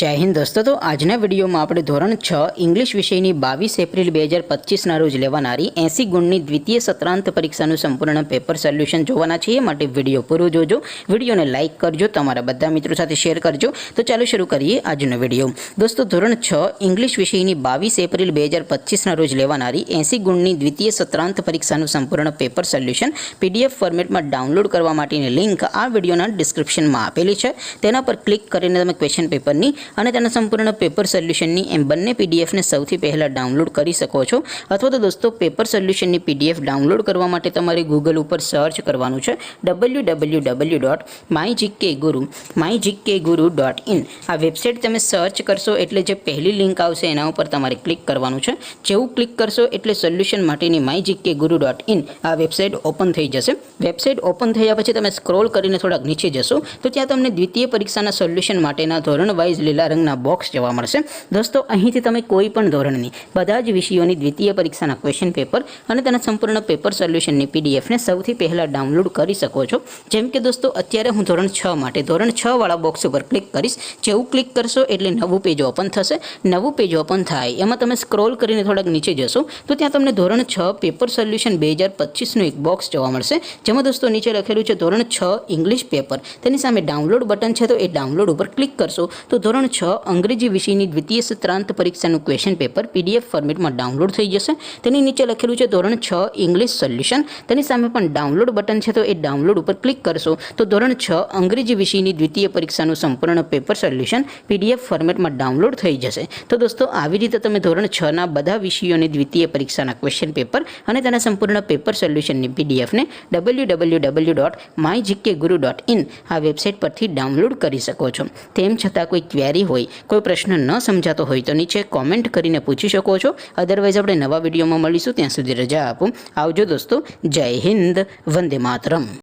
जय हिंद दोस्तों। तो आजना विडियो में આપણે ધોરણ 6 इंग्लिश विषयની 22 એપ્રિલ 2025 ના રોજ લેવાનારી 80 ગુણની દ્વિતીય સત્રાંત પરીક્ષાનું સંપૂર્ણ પેપર સોલ્યુશન જોવાના છે। એ માટે વિડિયો પૂરો જોજો, વિડિયોને લાઈક કરજો, તમારા બધા મિત્રો સાથે શેર કરજો। તો ચાલો શરૂ કરીએ આજનો વિડિયો। દોસ્તો ધોરણ 6 इंग्लिश વિષયની 22 એપ્રિલ 2025 ના રોજ લેવાનારી 80 ગુણની દ્વિતીય સત્રાંત પરીક્ષાનું સંપૂર્ણ પેપર સોલ્યુશન PDF ફોર્મેટમાં ડાઉનલોડ કરવા માટેની લિંક આ વિડિયોના ડિસ્ક્રિપ્શનમાં આપેલી છે। તેના પર ક્લિક કરીને તમે ક્વેશ્ચન પેપરની અને તેના સંપૂર્ણ પેપર સોલ્યુશનની એમ બંને PDF ને સૌથી પહેલા ડાઉનલોડ કરી શકો છો। અથવા તો દોસ્તો પેપર સોલ્યુશનની PDF ડાઉનલોડ કરવા માટે તમારે ગૂગલ ઉપર સર્ચ કરવાનું છે www.mygkguru.in। આ વેબસાઇટ તમે સર્ચ કરશો એટલે જે પહેલી લિંક આવશે એના ઉપર તમારે ક્લિક કરવાનું છે। જેવું ક્લિક કરશો એટલે સોલ્યુશન માટેની mygkguru.in આ વેબસાઇટ ઓપન થઈ જશે। વેબસાઇટ ઓપન થયા પછી તમે સ્ક્રોલ કરીને થોડાક નીચે જશો તો ત્યાં તમને દ્વિતીય પરીક્ષાના સોલ્યુશન માટેના ધોરણ વાઇઝ લીલા રંગના બોક્સ જોવા મળશે। દોસ્તો અહીંથી તમે કોઈ પણ ધોરણની બધા જ વિષયોની દ્વિતીય પરીક્ષાના ક્વેશ્ચન પેપર અને તેના સંપૂર્ણ પેપર સોલ્યુશનની PDF ને સૌથી પહેલા ડાઉનલોડ કરી શકો છો। જેમ કે દોસ્તો અત્યારે હું ધોરણ 6 માટે ધોરણ 6 વાળા બોક્સ ઉપર ક્લિક કરીશ। જેવું ક્લિક કરશો એટલે નવું પેજ ઓપન થશે। નવું પેજ ઓપન થાય એમાં તમે સ્ક્રોલ કરીને થોડાક નીચે જશો તો ત્યાં તમને ધોરણ 6 પેપર સોલ્યુશન 2025 નું એક બોક્સ જોવા મળશે। જેમાં દોસ્તો નીચે લખેલું છે ધોરણ 6 ઇંગ્લિશ પેપર, તેની સામે ડાઉનલોડ બટન છે તો એ ડાઉનલોડ ઉપર ક્લિક કરશો તો ધોરણ 6 અંગ્રેજી વિષયની દ્વિતીય સત્રાંત પરીક્ષાનું ક્વેશ્ચન પેપર PDF ફોર્મેટમાં ડાઉનલોડ થઈ જશે। તેની નીચે લખેલું છે ધોરણ 6 ઇંગ્લિશ સોલ્યુશન, તેની સામે પણ ડાઉનલોડ બટન છે તો એ ડાઉનલોડ ઉપર ક્લિક કરશો તો ધોરણ 6 અંગ્રેજી વિષયની દ્વિતીય પરીક્ષાનું સંપૂર્ણ પેપર સોલ્યુશન PDF ફોર્મેટમાં ડાઉનલોડ થઈ જશે। તો દોસ્તો આવી રીતે તમે ધોરણ 6 ના બધા વિષયોની દ્વિતીય પરીક્ષાના ક્વેશ્ચન પેપર અને તેના સંપૂર્ણ પેપર સોલ્યુશનની PDF ને www.mygkguru.in આ વેબસાઇટ પરથી ડાઉનલોડ કરી શકો છો। તેમ છતાં કોઈ ક્વેરી હોય, કોઈ પ્રશ્ન ન સમજાતો હોય તો નીચે કોમેન્ટ કરીને પૂછી શકો છો। અધરવાઇઝ આપણે નવા વિડીયોમાં મળીશું, ત્યાં સુધી રજા આપો। આવજો દોસ્તો, જય હિન્દ, વંદે માતરમ।